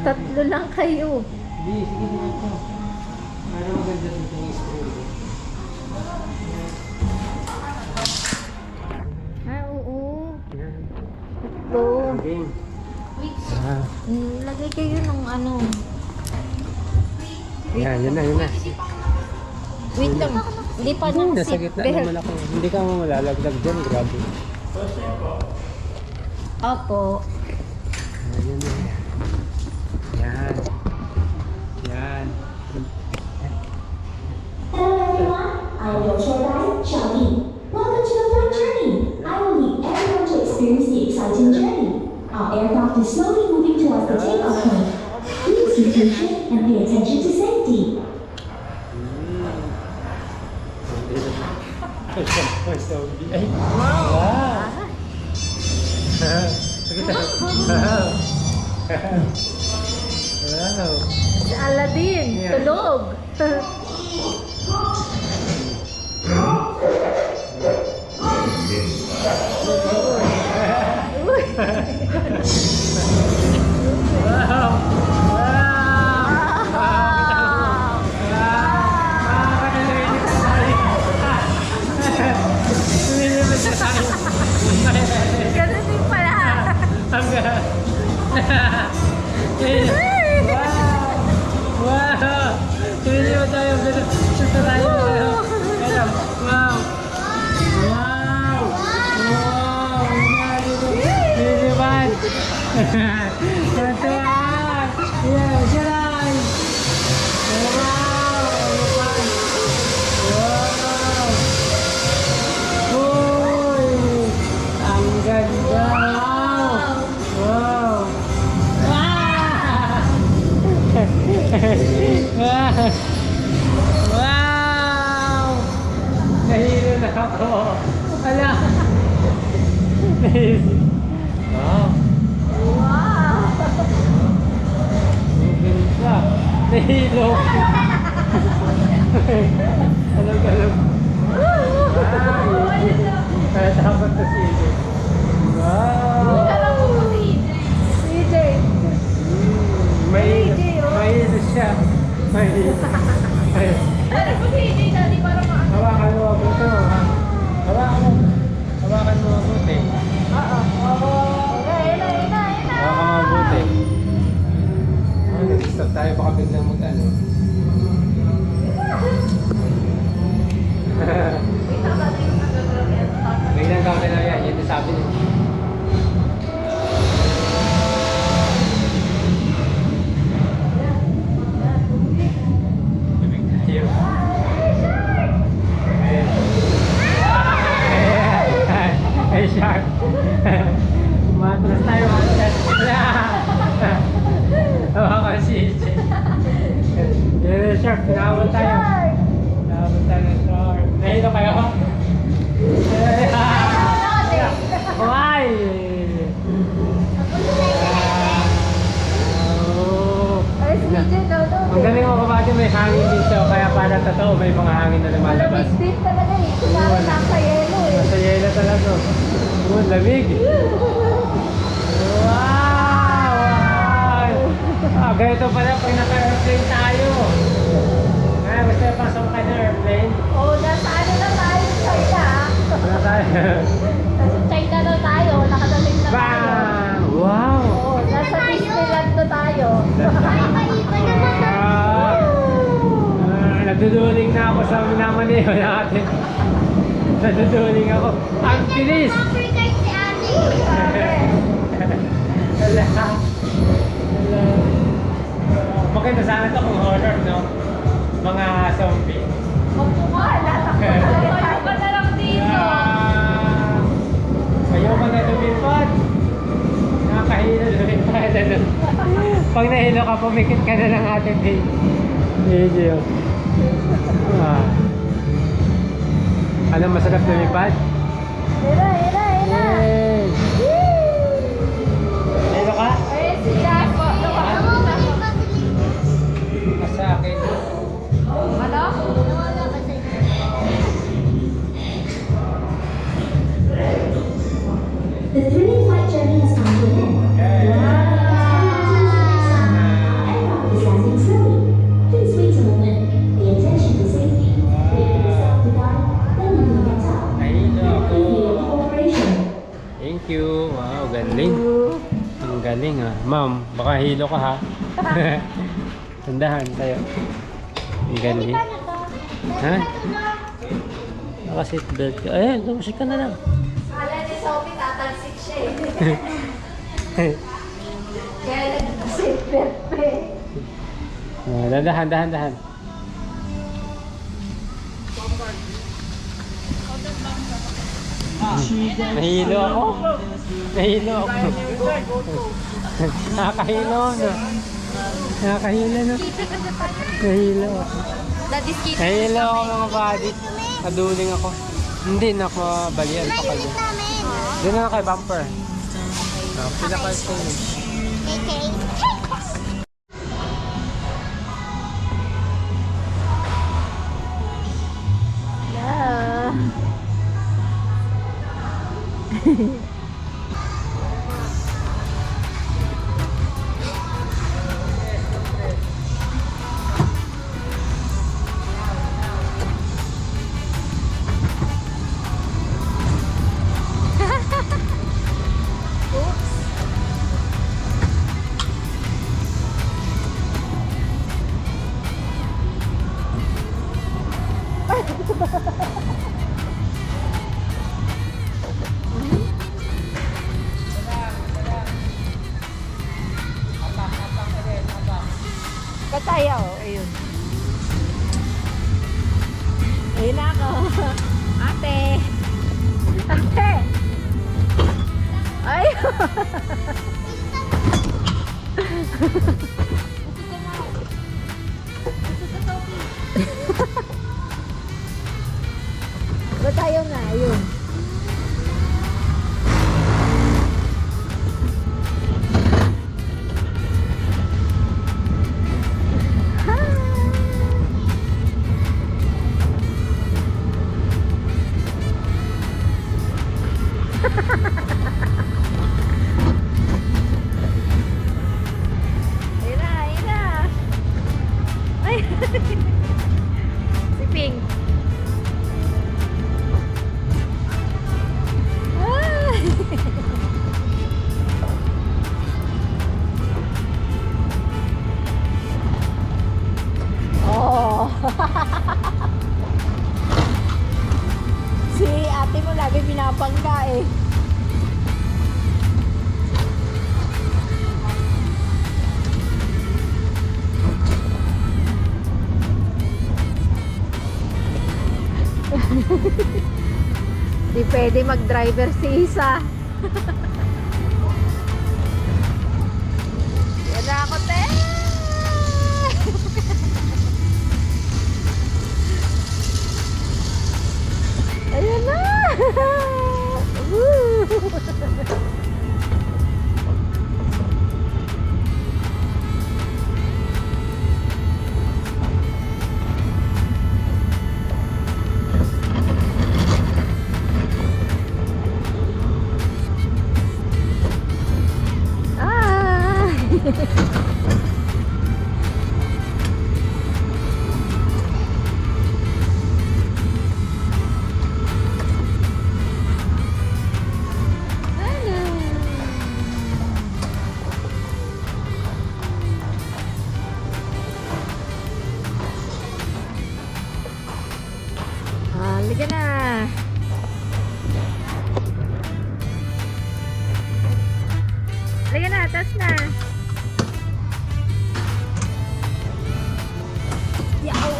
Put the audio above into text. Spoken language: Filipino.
Tatlo lang kayo. Hindi, sige naman ito. Para maganda dito yung scroll. Ah, oo. Yan. Ito. Game. Lagay kayo ng ano. Yan, yun na, yun na. Wait lang. Hindi pa Nasa naka gitna naman ako. Hindi ka malalaglag dyan, grabe. Opo. Yan, yan, yan. Yan. Yan. Hello everyone, I am your tour guide, Xiaomi. Welcome to the flight journey. I will lead everyone to experience the exciting journey. Our aircraft is slowly moving towards the takeoff point. Please be patient and pay attention to safety. Wow! Wow! Si Aladdin. Yeah. Tulog. Ganun din pala. Wow! Hindi mo tayo gusto tayo. Wow! Wow! Wow! Liliban! Tuntuan! Yeah, siray! Wow! Wow! Uy! Ang ganda! Wow! Wow! Nahilo na ako. Ala! Nahilo. Wow! Wow. Ang ganda. Nahilo. Alam. Ay! Kaya dapat na si Ije. Wow! CJ. Mahilo siya. Mahilo. Ano po si CJ dati para Hawakan mo ako ito. Hawakan mo mabuti. Hawakan mo mabuti. Nag-stop tayo baka biglang mag-ano. Biglang kami na yan. Yan yung sabi niya. Hey, shark! Matras tayo, matras! Hawakan si Ije. Yan, shark! Pinawal tayo! Pinawal tayo ng shark! Nahilo kayo? Why? Ay, si CJ daw daw. Ang galing mo kapatid, may hangin dito. Kaya para totoo, may mga hangin na lumalabas. Malamig din talaga eh. Kunyari nasa yelo eh. Nasa yelo talaga. Oh, lamig. Wow! Ah, ganito pala pag naka-airplane tayo. Ah, gusto yung pasok ka ng airplane? Oh, nasa ano na tayo? China. Wala tayo. Nasa China na tayo. Nakadating na tayo. Bang! Wow! Oh, nasa Disneyland na tayo. Naduduling na ako sa minamaniho natin. Naduduling ako. Ang bilis! Wala. Maganda sana ito kung horror, no? Mga zombie. Magpukal. Ayaw ka na lang dito. Ayaw ka na lumipad. Nakakahilo lumipad. Pag nahilo ka, pumikit ka na ng ating video. Alam masarap lumipad? Hira. Yay! Nahilo ka? Ay, si Jaco. Sa akin. Ano? The thrilling flight journey has come to an end. Yeah. Ang galing ah. Ma'am, baka hilo ka ha. Tandahan tayo. Ang galing. Ha? Naka-seatbelt ka. Ayun, tumusik ka na lang. Kala ni Sophie tatalsik siya eh. Kaya nag-seatbelt pa eh. Dahan. Nahilo ako. Nakakahilo no. Nakakahilo no. Nahilo ako. Daddy's kitchen. Nahilo ako mga buddy. Kaduling ako. Hindi na ako balian pa kayo. Doon na kay bumper. Pila ka stage. Kataya oh, ayun. Ayun na ako. Ate. Ay. Batayo na, ayun. Ayun na. Ay. Si Pink. Ay. Oh. Si ate mo lagi pinapangga eh. Di pwede mag-driver si Isa. Yan na ako, te! Ayan na! Woo! Halika na. Halika na, atas na. Yaw.